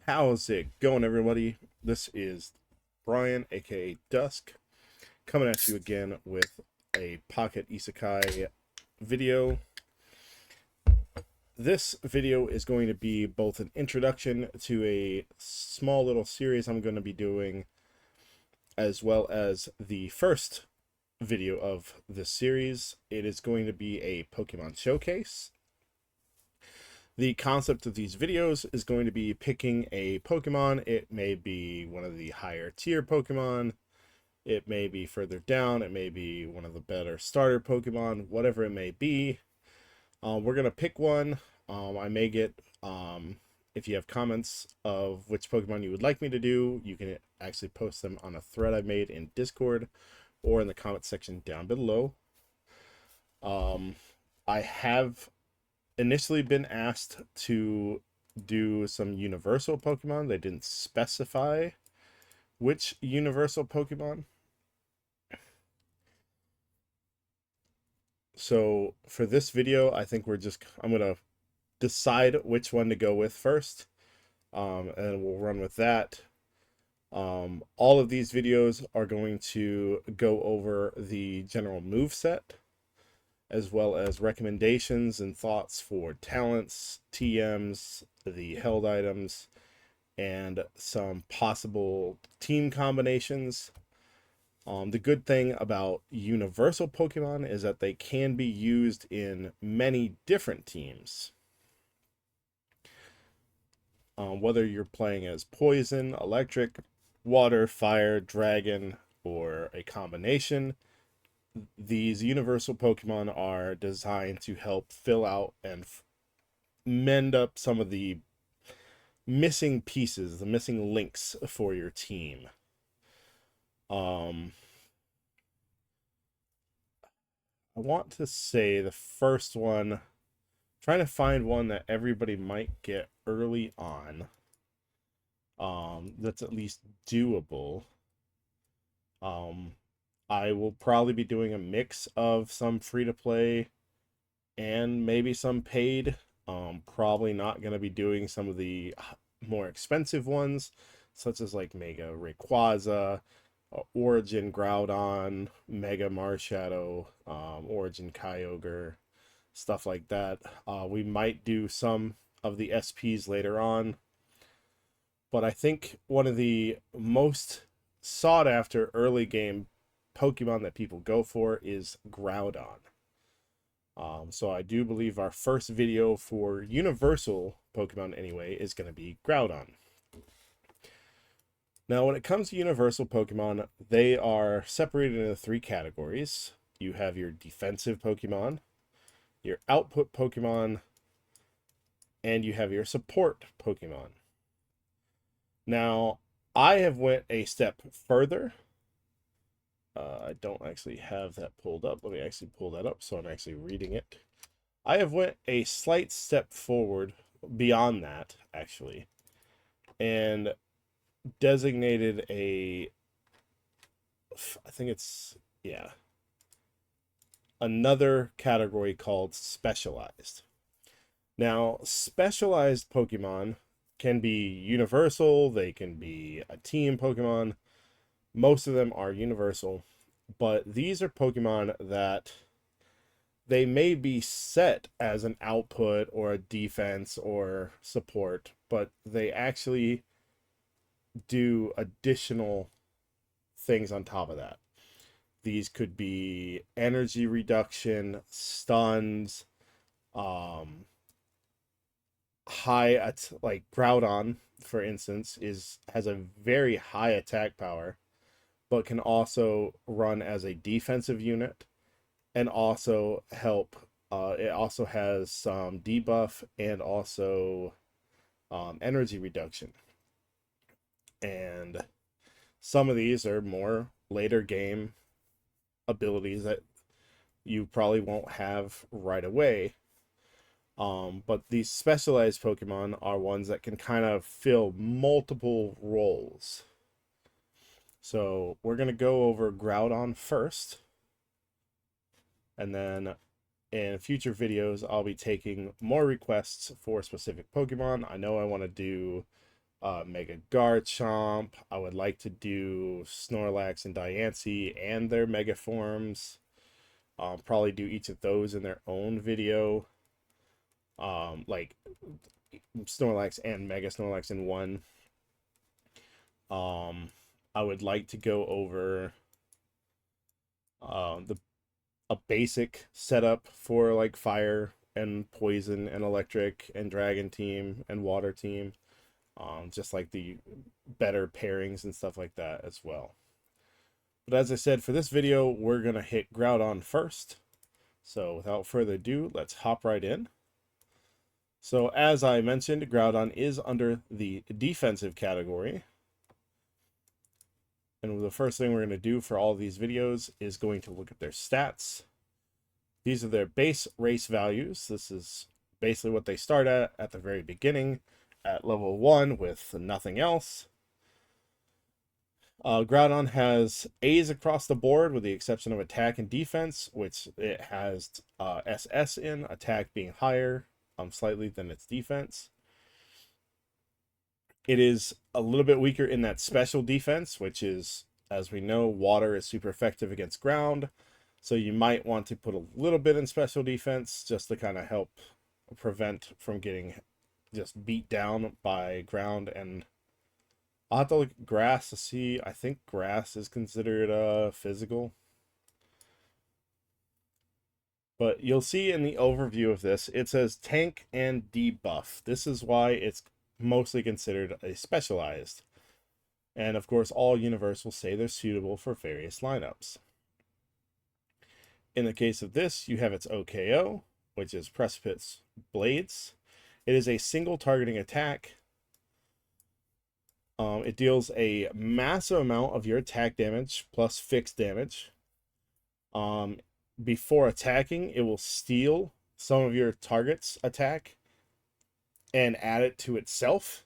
How's it going, everybody? This is Brian, aka Dusk, coming at you again with a Pocket Isekai video. This video is going to be both an introduction to a small little series I'm going to be doing, as well as the first video of this series. It is going to be a Pokemon showcase. The concept of these videos is going to be picking a Pokemon. It may be one of the higher tier Pokemon. It may be further down. It may be one of the better starter Pokemon, whatever it may be. We're going to pick one. I may get, if you have comments of which Pokemon you would like me to do, you can actually post them on a thread I made in Discord or in the comment section down below. I have initially been asked to do some universal Pokemon. They didn't specify which universal Pokemon. So for this video, I think I'm going to decide which one to go with first. And we'll run with that. All of these videos are going to go over the general move set, as well as recommendations and thoughts for talents, TMs, the held items, and some possible team combinations. The good thing about universal Pokemon is that they can be used in many different teams. Whether you're playing as Poison, Electric, Water, Fire, Dragon, or a combination, these universal Pokemon are designed to help fill out and mend up some of the missing pieces, the missing links for your team. I want to say the first one, trying to find one that everybody might get early on, that's at least doable. I will probably be doing a mix of some free to play and maybe some paid. Probably not going to be doing some of the more expensive ones, such as like Mega Rayquaza, Origin Groudon, Mega Marshadow, Origin Kyogre, stuff like that. We might do some of the SPs later on, but I think one of the most sought after early game Pokemon that people go for is Groudon. So I do believe our first video for universal Pokemon anyway is going to be Groudon. Now, when it comes to universal Pokemon, they are separated into three categories. You have your defensive Pokemon, your output Pokemon, and you have your support Pokemon. Now, I have went a step further. I don't actually have that pulled up. Let me actually pull that up so I'm actually reading it. I have went a slight step forward beyond that, actually, and designated I think it's, yeah, another category called specialized. Now, specialized Pokemon can be universal, they can be a team Pokemon. Most of them are universal, but these are Pokemon that they may be set as an output or a defense or support, but they actually do additional things on top of that. These could be energy reduction, stuns, like Groudon, for instance, has a very high attack power, but can also run as a defensive unit and also help. It also has some debuff and also energy reduction. And some of these are more later game abilities that you probably won't have right away. But these specialized Pokemon are ones that can kind of fill multiple roles. So we're going to go over Groudon first. And then in future videos, I'll be taking more requests for specific Pokemon. I know I want to do Mega Garchomp. I would like to do Snorlax and Diancie and their Mega forms. Probably do each of those in their own video. Like Snorlax and Mega Snorlax in one. I would like to go over the a basic setup for like fire and poison and electric and dragon team and water team. Just like the better pairings and stuff like that as well. But as I said, for this video, we're going to hit Groudon first. So without further ado, let's hop right in. So as I mentioned, Groudon is under the defensive category. And the first thing we're going to do for all of these videos is going to look at their stats. These are their base race values. This is basically what they start at the very beginning at level 1 with nothing else. Groudon has A's across the board with the exception of attack and defense, which it has SS in, attack being higher slightly than its defense. It is a little bit weaker in that special defense, which is, as we know, water is super effective against ground. So you might want to put a little bit in special defense just to kind of help prevent from getting just beat down by ground. And I'll have to look at grass to see. I think grass is considered physical. But you'll see in the overview of this, it says tank and debuff. This is why it's mostly considered a specialized. And of course, all universals say they're suitable for various lineups. In the case of this, you have its OKO, which is Precipice Blades. It is a single targeting attack. It deals a massive amount of your attack damage plus fixed damage. Before attacking, it will steal some of your target's attack and add it to itself.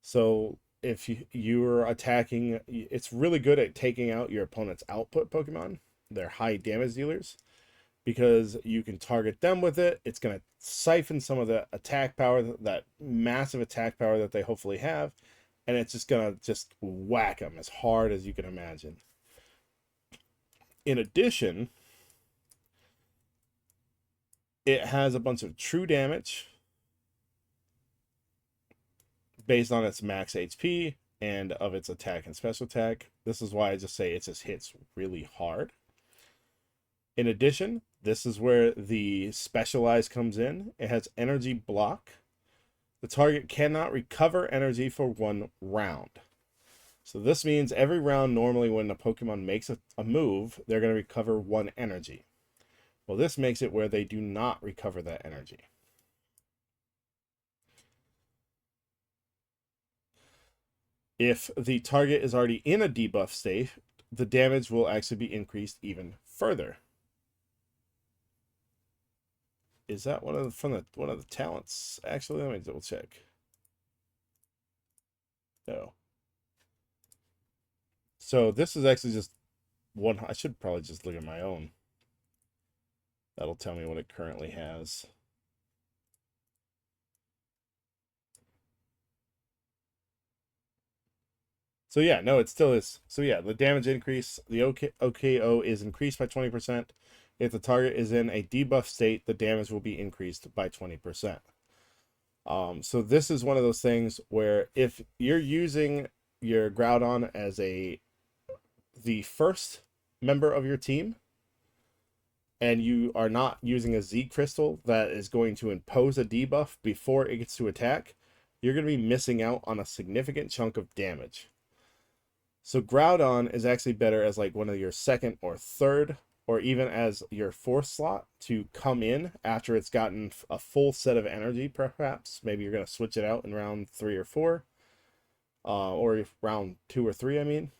So if you're attacking, it's really good at taking out your opponent's output Pokemon. They're high damage dealers because you can target them with it. It's going to siphon some of the attack power, that massive attack power that they hopefully have, and it's just going to just whack them as hard as you can imagine. In addition, it has a bunch of true damage based on its max HP and of its attack and special attack. This is why I just say it just hits really hard. In addition, this is where the specialized comes in. It has energy block. The target cannot recover energy for 1 round. So this means every round, normally when a Pokemon makes a move, they're going to recover 1 energy. Well, this makes it where they do not recover that energy. If the target is already in a debuff state, the damage will actually be increased even further. Is that one of the talents? Actually, let me double check. No. So this is actually just one. I should probably just look at my own. That'll tell me what it currently has. So yeah, no, it still is. So yeah, the damage increase, the OKO is increased by 20%. If the target is in a debuff state, the damage will be increased by 20%. So this is one of those things where if you're using your Groudon as the first member of your team, and you are not using a Z crystal that is going to impose a debuff before it gets to attack, you're going to be missing out on a significant chunk of damage. So Groudon is actually better as like one of your second or third, or even as your 4th slot to come in after it's gotten a full set of energy, perhaps. Maybe you're going to switch it out in round 3 or 4, or round 2 or 3, I mean.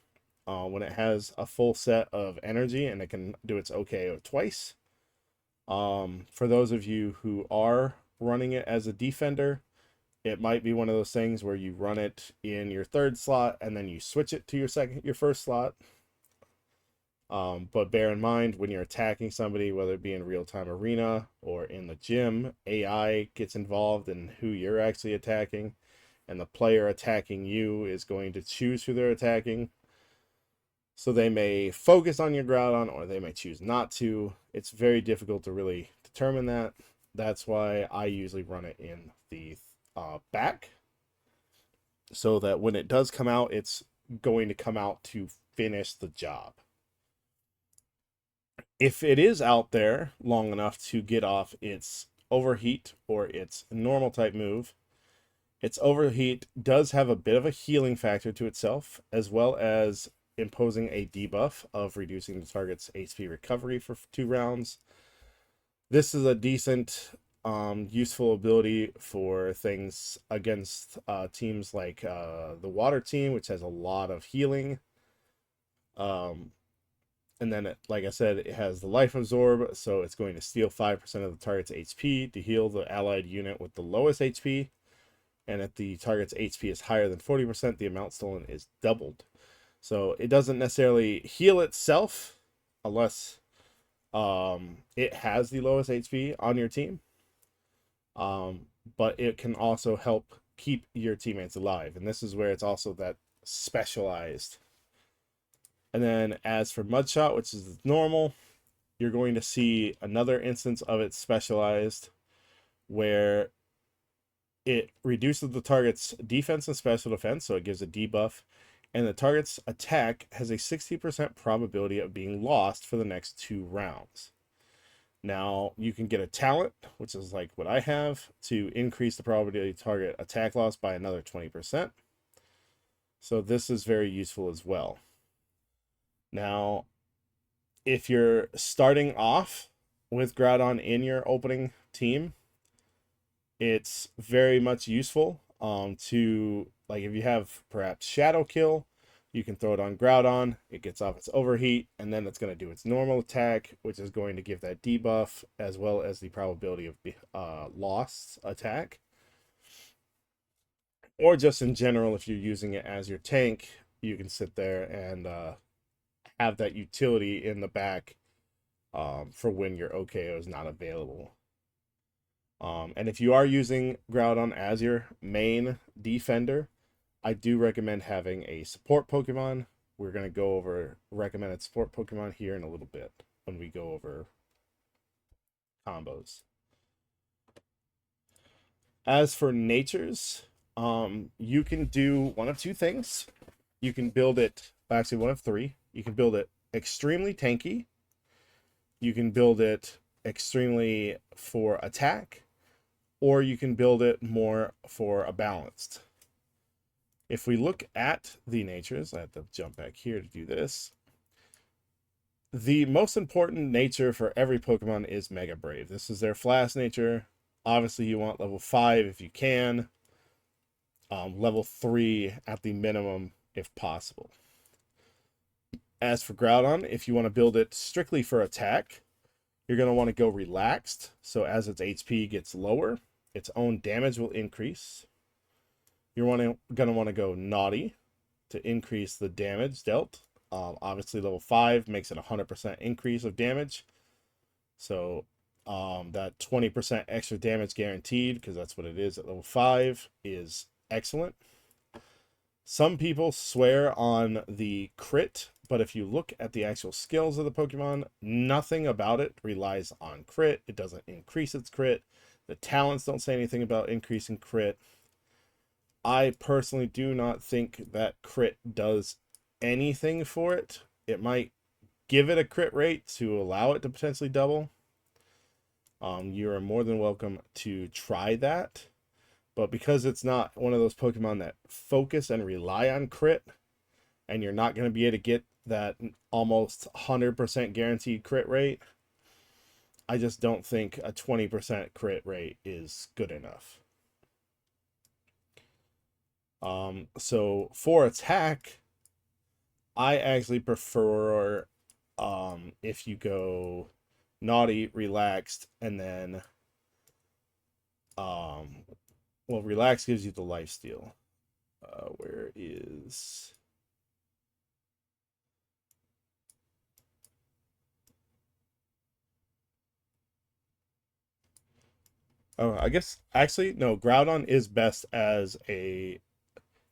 When it has a full set of energy and it can do its OKO twice. For those of you who are running it as a defender, it might be one of those things where you run it in your 3rd slot and then you switch it to your 1st slot. But bear in mind, when you're attacking somebody, whether it be in real-time arena or in the gym, AI gets involved in who you're actually attacking. and the player attacking you is going to choose who they're attacking. So they may focus on your Groudon, or they may choose not to. It's very difficult to really determine that. That's why I usually run it in the back, so that when it does come out, it's going to come out to finish the job. If it is out there long enough to get off its overheat or its normal type move, its overheat does have a bit of a healing factor to itself, as well as imposing a debuff of reducing the target's HP recovery for 2 rounds. This is a decent, useful ability for things against teams like the water team, which has a lot of healing. And then, like I said, it has the life absorb, so it's going to steal 5% of the target's HP to heal the allied unit with the lowest HP. And if the target's HP is higher than 40%, the amount stolen is doubled. So it doesn't necessarily heal itself unless it has the lowest HP on your team. But it can also help keep your teammates alive. And this is where it's also that specialized. And then as for Mudshot, which is normal, you're going to see another instance of it specialized, where it reduces the target's defense and special defense, so it gives a debuff, and the target's attack has a 60% probability of being lost for the next 2 rounds. Now, you can get a talent, which is like what I have, to increase the probability of target attack loss by another 20%. So this is very useful as well. Now, if you're starting off with Groudon in your opening team, it's very much useful to, like, if you have perhaps Shadow Kill, you can throw it on Groudon, it gets off its overheat, and then it's going to do its normal attack, which is going to give that debuff, as well as the probability of lost attack. Or just in general, if you're using it as your tank, you can sit there and have that utility in the back for when your OKO is not available. And if you are using Groudon as your main defender, I do recommend having a support Pokemon. We're going to go over recommended support Pokemon here in a little bit when we go over combos. As for natures, you can do one of 2 things. You can build it, actually one of 3. You can build it extremely tanky. You can build it extremely for attack, or you can build it more for a balanced. If we look at the natures, I have to jump back here to do this. The most important nature for every Pokemon is Mega Brave. This is their Flash nature. Obviously, you want level 5 if you can. Level 3 at the minimum if possible. As for Groudon, if you want to build it strictly for attack, you're going to want to go relaxed. So as its HP gets lower, its own damage will increase. You're going to want to go naughty to increase the damage dealt. Obviously, level 5 makes it 100% increase of damage. So that 20% extra damage guaranteed, because that's what it is at level 5, is excellent. Some people swear on the crit, but if you look at the actual skills of the Pokemon, nothing about it relies on crit. It doesn't increase its crit. The talents don't say anything about increasing crit. I personally do not think that crit does anything for it. It might give it a crit rate to allow it to potentially double. You are more than welcome to try that. But because it's not one of those Pokemon that focus and rely on crit, and you're not going to be able to get that almost 100% guaranteed crit rate, I just don't think a 20% crit rate is good enough. So for attack, I actually prefer if you go naughty, relaxed, and then well, relax gives you the life steal. Where is... Oh, I guess actually no. Groudon is best as a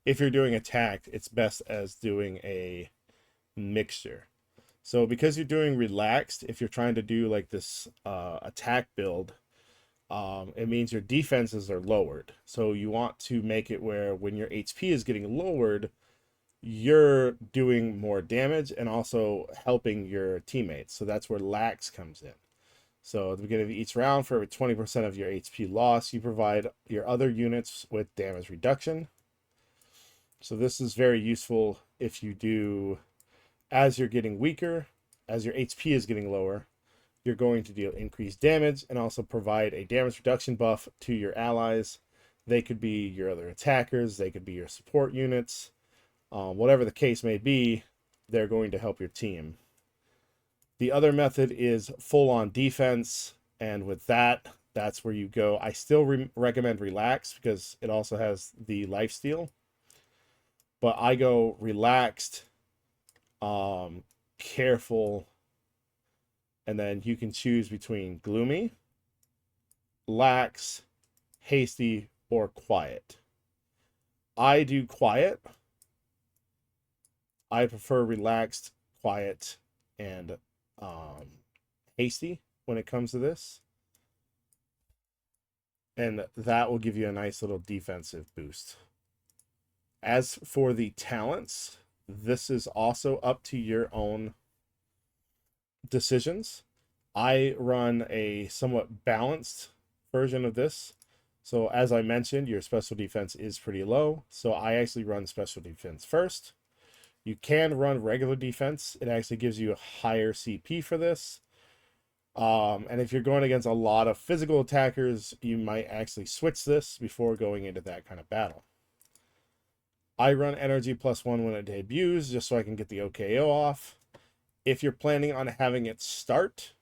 if you're doing attack, it's best as doing a mixture. So because you're doing relaxed, if you're trying to do like this attack build, it means your defenses are lowered. So you want to make it where when your HP is getting lowered, you're doing more damage and also helping your teammates. So that's where lax comes in. So at the beginning of each round, for every 20% of your HP loss, you provide your other units with damage reduction. So this is very useful if you do, as you're getting weaker, as your HP is getting lower, you're going to deal increased damage and also provide a damage reduction buff to your allies. They could be your other attackers, they could be your support units, whatever the case may be, they're going to help your team. The other method is full on defense, and with that, that's where you go. I still recommend relax because it also has the life steal, but I go relaxed, careful, and then you can choose between gloomy, lax, hasty, or quiet. I do quiet. I prefer relaxed, quiet, and hasty when it comes to this. And that will give you a nice little defensive boost. As for the talents, this is also up to your own decisions. I run a somewhat balanced version of this. So as I mentioned, your special defense is pretty low. So I actually run special defense first. You can run regular defense. It actually gives you a higher CP for this. And if you're going against a lot of physical attackers, you might actually switch this before going into that kind of battle. I run energy +1 when it debuts, just so I can get the OKO off. If you're planning on having it start,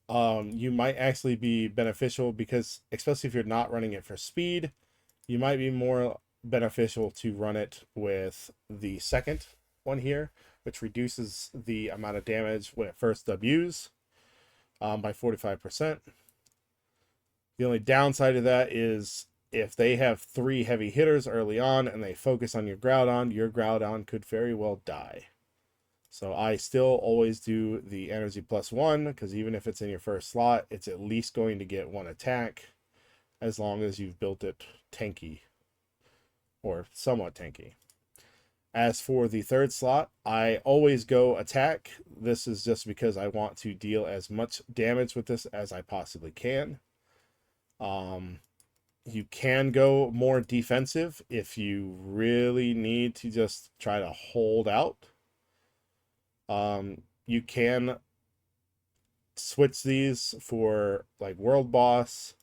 you might actually be beneficial because, especially if you're not running it for speed, you might be more beneficial to run it with the second one here, which reduces the amount of damage when it first debuts by 45%. The only downside of that is if they have 3 heavy hitters early on and they focus on your Groudon could very well die. So I still always do the energy +1 because even if it's in your first slot, it's at least going to get 1 attack as long as you've built it tanky or somewhat tanky. As for the third slot, I always go attack. This is just because I want to deal as much damage with this as I possibly can. You can go more defensive if you really need to just try to hold out. You can switch these for like world boss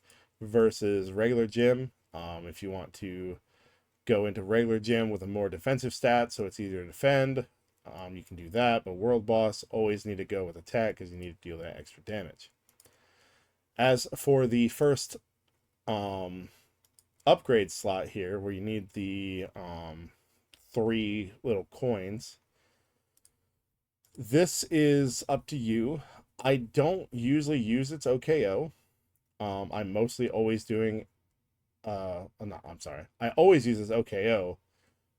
versus regular gym. If you want to go into regular gym with a more defensive stat, so it's easier to defend, you can do that. But world boss, always need to go with attack because you need to deal that extra damage. As for the first upgrade slot here, where you need the 3 little coins, this is up to you. I don't usually use its OKO. I'm mostly always doing no, I'm sorry. I always use its OKO,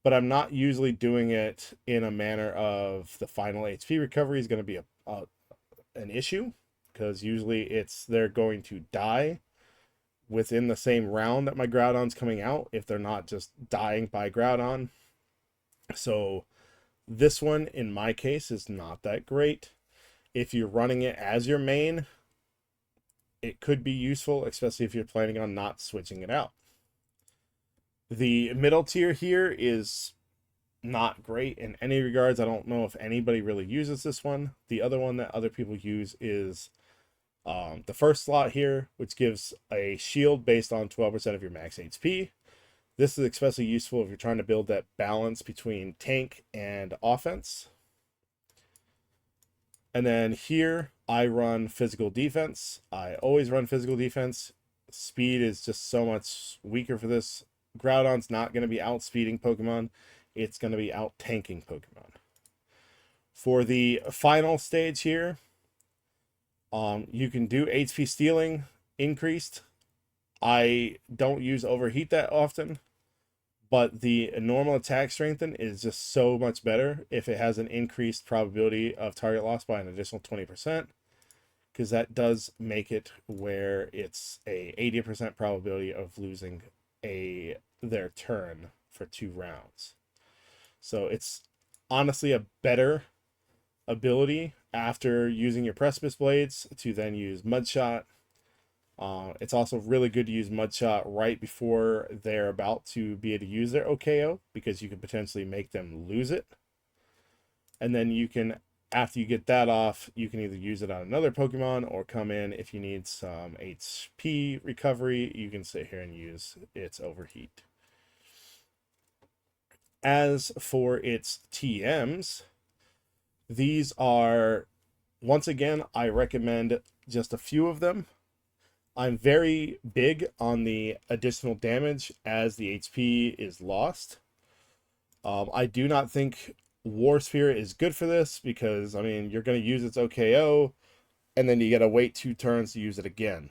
but I'm not usually doing it in a manner of the final HP recovery is going to be an issue because usually they're going to die within the same round that my Groudon's coming out if they're not just dying by Groudon. So this one, in my case, is not that great. If you're running it as your main, it could be useful, especially if you're planning on not switching it out. The middle tier here is not great in any regards. I don't know if anybody really uses this one. The other one that other people use is the first slot here, which gives a shield based on 12% of your max HP. This is especially useful if you're trying to build that balance between tank and offense. And then here, I run physical defense. I always run physical defense. Speed is just so much weaker for this. Groudon's not going to be outspeeding Pokemon. It's going to be out-tanking Pokemon. For the final stage here, you can do HP stealing increased I don't use overheat that often, but the normal attack strengthen is just so much better if it has an increased probability of target loss by an additional 20%, because that does make it where it's a 80% probability of losing their turn for 2 rounds. So it's honestly a better ability after using your precipice blades to then use mudshot. It's also really good to use mudshot right before they're about to be able to use their OKO, because you can potentially make them lose it. And then you can, after you get that off, you can either use it on another Pokemon or come in if you need some HP recovery. You can sit here and use its overheat. As for its TMs, these are, once again, I recommend just a few of them. I'm very big on the additional damage as the HP is lost. I do not think War Sphere is good for this, because, I mean, you're going to use its OKO, and then you got to wait 2 turns to use it again,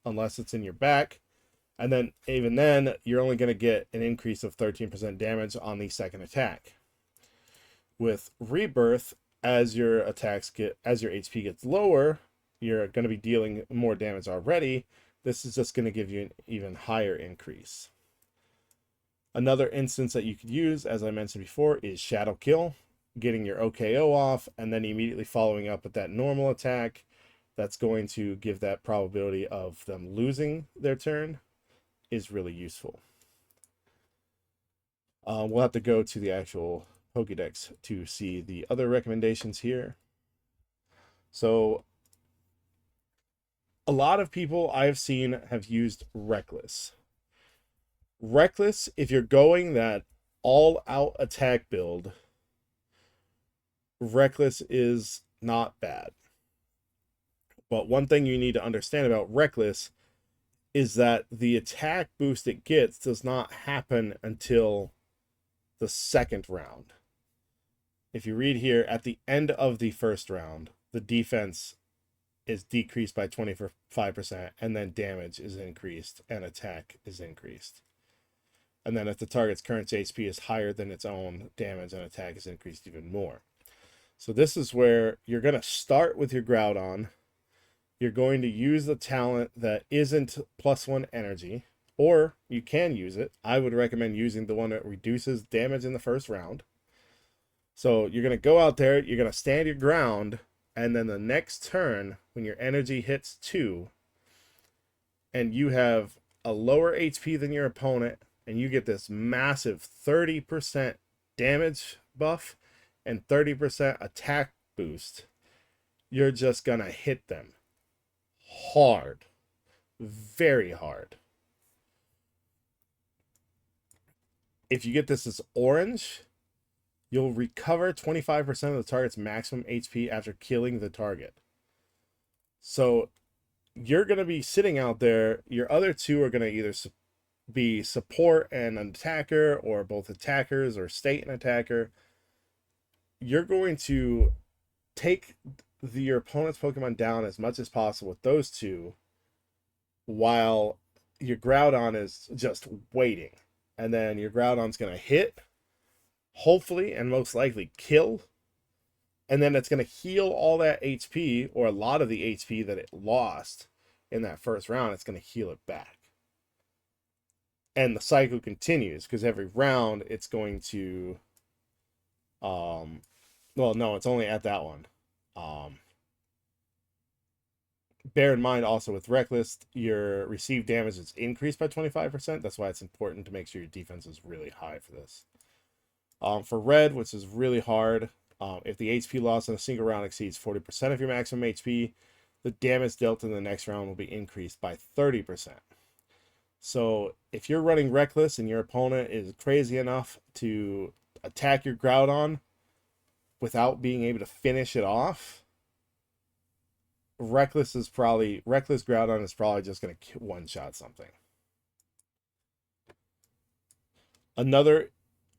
unless it's in your back. And then, even then, you're only going to get an increase of 13% damage on the second attack. With Rebirth, as your HP gets lower, you're going to be dealing more damage already. This is just going to give you an even higher increase. Another instance that you could use, as I mentioned before, is Shadow Kill, getting your OKO off and then immediately following up with that normal attack. That's going to give that probability of them losing their turn, is really useful. We'll have to go to the actual Pokédex to see the other recommendations here. So a lot of people I've seen have used Reckless. Reckless, if you're going that all-out attack build, Reckless is not bad. But one thing you need to understand about Reckless is that the attack boost it gets does not happen until the second round. If you read here, at the end of the first round, the defense is decreased by 25%, and then damage is increased and attack is increased. And then if the target's current HP is higher than its own, damage and attack is increased even more. So this is where you're going to start with your Groudon. You're going to use the talent that isn't +1 energy, or you can use it. I would recommend using the one that reduces damage in the first round. So you're going to go out there, you're going to stand your ground, and then the next turn, when your energy hits 2, and you have a lower HP than your opponent, and you get this massive 30% damage buff and 30% attack boost, you're just going to hit them hard. Very hard. If you get this as orange, you'll recover 25% of the target's maximum HP after killing the target. So you're going to be sitting out there. Your other two are going to either be support and an attacker, or both attackers, or state and attacker. You're going to take your opponent's Pokemon down as much as possible with those two, while your Groudon is just waiting. And then your Groudon's going to hit, hopefully, and most likely kill. And then it's going to heal all that HP, or a lot of the HP that it lost in that first round. It's going to heal it back. And the cycle continues, because every round it's going to... well, no, it's only at that one. Bear in mind also with Reckless, your received damage is increased by 25%. That's why it's important to make sure your defense is really high for this. For Red, which is really hard, if the HP loss in a single round exceeds 40% of your maximum HP, the damage dealt in the next round will be increased by 30%. So if you're running Reckless and your opponent is crazy enough to attack your Groudon without being able to finish it off, Reckless Groudon is probably just going to one-shot something. Another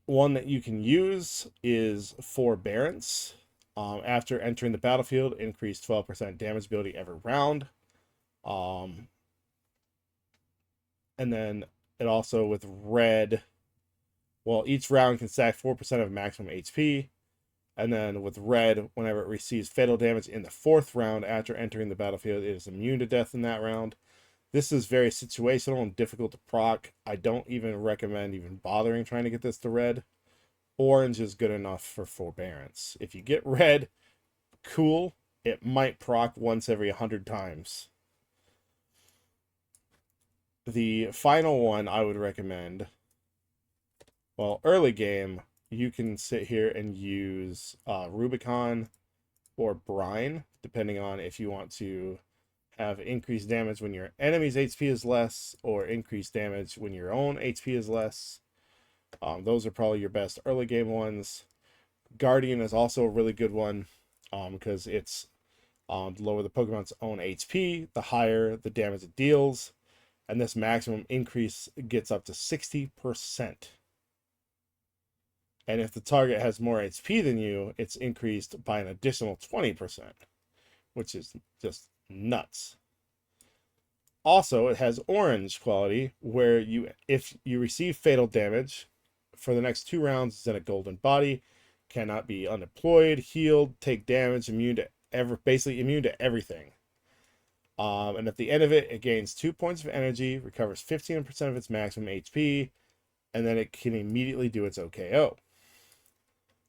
one that you can use is Forbearance. After entering the battlefield, increase 12% damage ability every round. And then it also with red, well, each round can stack 4% of maximum HP. And then with red, whenever it receives fatal damage in the 4th round after entering the battlefield, it is immune to death in that round. This is very situational and difficult to proc. I don't even recommend even bothering trying to get this to red. Orange is good enough for forbearance. If you get red, cool. It might proc once every 100 times. The final one I would recommend, well, early game, you can sit here and use Rubicon or Brine, depending on if you want to have increased damage when your enemy's HP is less, or increased damage when your own HP is less. Those are probably your best early game ones. Guardian is also a really good one because it's to lower the Pokemon's own HP, the higher the damage it deals, and this maximum increase gets up to 60%. And if the target has more HP than you, it's increased by an additional 20%, which is just nuts. Also, it has orange quality, where if you receive fatal damage for the next 2 rounds, it's in a golden body, cannot be undeployed, healed, take damage, basically immune to everything. And at the end of it, it gains 2 points of energy, recovers 15% of its maximum HP, and then it can immediately do its OKO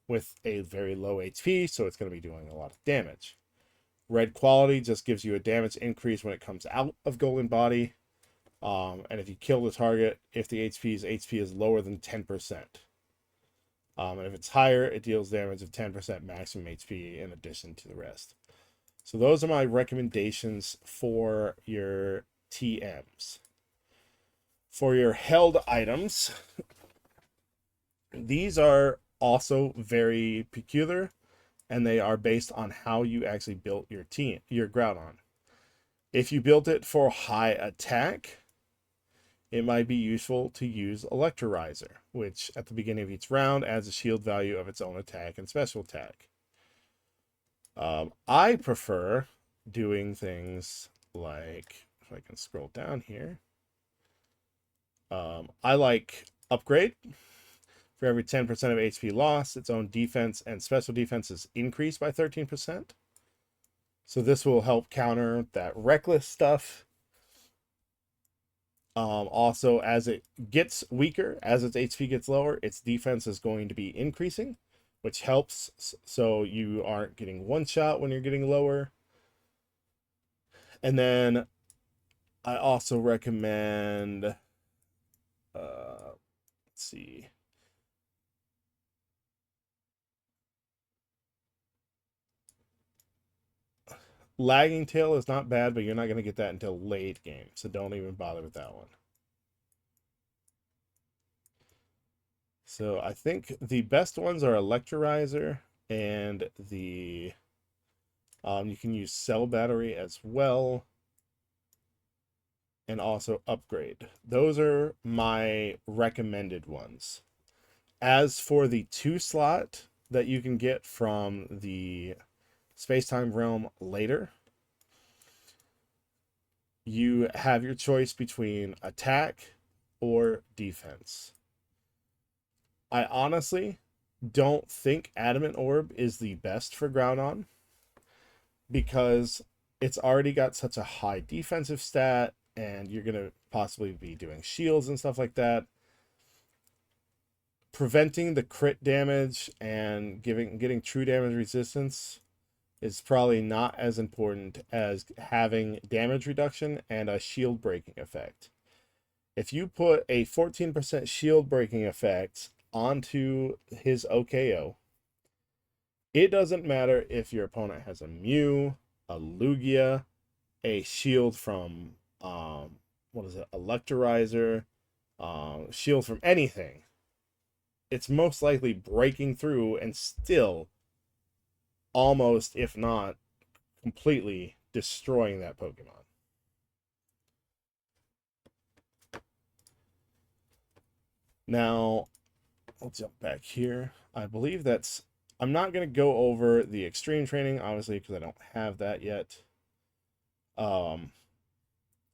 with a very low HP, so it's going to be doing a lot of damage. Red quality just gives you a damage increase when it comes out of golden body, and if you kill the target, if the HP is lower than 10%. And if it's higher, it deals damage of 10% maximum HP in addition to the rest. So those are my recommendations for your TMs. For your held items, these are also very peculiar, and they are based on how you actually built your Groudon. If you built it for high attack, it might be useful to use Electrizer, which at the beginning of each round adds a shield value of its own attack and special attack. I prefer doing things like, if I can scroll down here, I like Upgrade. For every 10% of HP loss, its own defense and special defense is increased by 13%. So this will help counter that reckless stuff. Also, as it gets weaker, as its HP gets lower, its defense is going to be increasing, which helps so you aren't getting one shot when you're getting lower. And then I also recommend, let's see. Lagging Tail is not bad, but you're not going to get that until late game, so don't even bother with that one. So I think the best ones are Electrizer and the you can use Cell Battery as well, and also Upgrade. Those are my recommended ones. As for the 2 slot that you can get from the Space-Time Realm later, you have your choice between attack or defense. I honestly don't think Adamant Orb is the best for Groudon, because it's already got such a high defensive stat, and you're going to possibly be doing shields and stuff like that. Preventing the crit damage and getting true damage resistance is probably not as important as having damage reduction and a shield breaking effect. If you put a 14% shield breaking effect onto his OKO, it doesn't matter if your opponent has a Mew, a Lugia, a shield from Electrizer, shield from anything. It's most likely breaking through and still almost, if not completely, destroying that Pokemon. Now, I'll jump back here. I believe I'm not going to go over the extreme training, obviously, because I don't have that yet.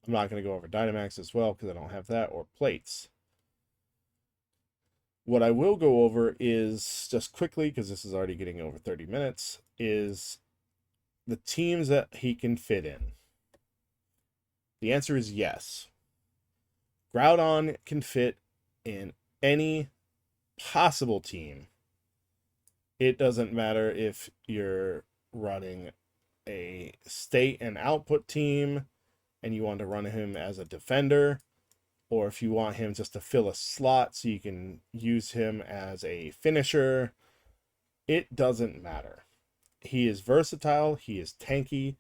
I'm not going to go over Dynamax as well because I don't have that, or plates. What I will go over is, just quickly, because this is already getting over 30 minutes, is the teams that he can fit in. The answer is yes. Groudon can fit in any possible team. It doesn't matter if you're running a state and output team and you want to run him as a defender, or if you want him just to fill a slot so you can use him as a finisher. It doesn't matter. He is versatile, he is tanky,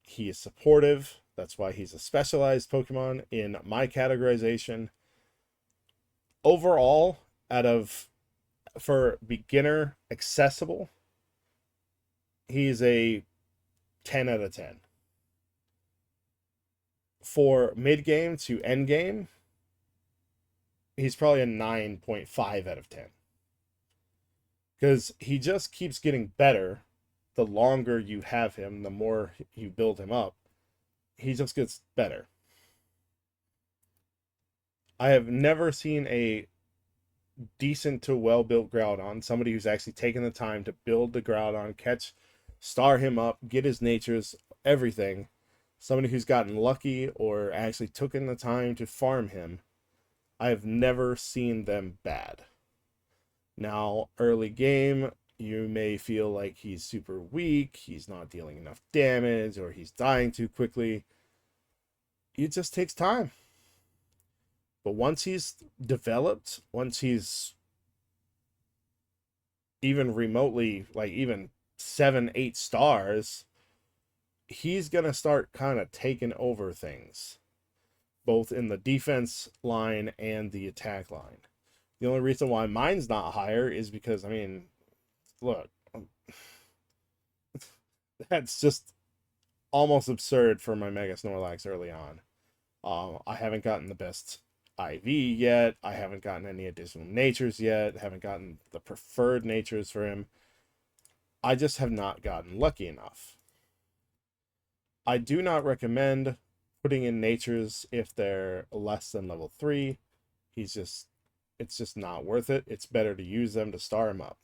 he is supportive. That's why he's a specialized Pokemon in my categorization. Overall, for beginner accessible, he's a 10 out of 10. For mid game to end game, he's probably a 9.5 out of 10. Because he just keeps getting better. The longer you have him, the more you build him up, he just gets better. I have never seen a decent to well-built Groudon, somebody who's actually taken the time to build the Groudon, star him up, get his natures, everything. Somebody who's gotten lucky or actually taken the time to farm him. I have never seen them bad. Now, early game, you may feel like he's super weak, he's not dealing enough damage, or he's dying too quickly. It just takes time. But once he's developed, once he's even remotely, like even 7-8 stars, he's going to start kind of taking over things, both in the defense line and the attack line. The only reason why mine's not higher is because, I mean, look, that's just almost absurd for my Mega Snorlax early on. I haven't gotten the best IV yet. I haven't gotten any additional natures yet. Haven't gotten the preferred natures for him. I just have not gotten lucky enough. I do not recommend putting in natures if they're less than level 3. It's just not worth it. It's better to use them to star him up.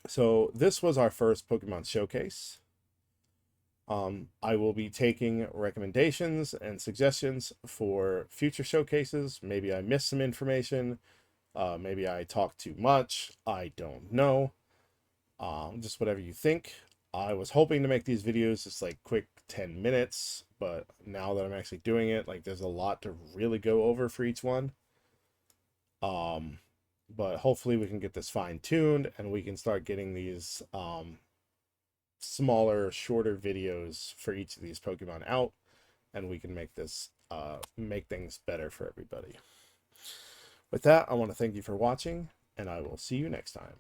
So this was our first Pokemon Showcase. I will be taking recommendations and suggestions for future showcases. Maybe I missed some information. Maybe I talked too much. I don't know. Just whatever you think. I was hoping to make these videos just like quick 10 minutes, but now that I'm actually doing it, like there's a lot to really go over for each one. But hopefully we can get this fine-tuned and we can start getting these smaller, shorter videos for each of these Pokemon out, and we can make this make things better for everybody. With that, I want to thank you for watching, and I will see you next time.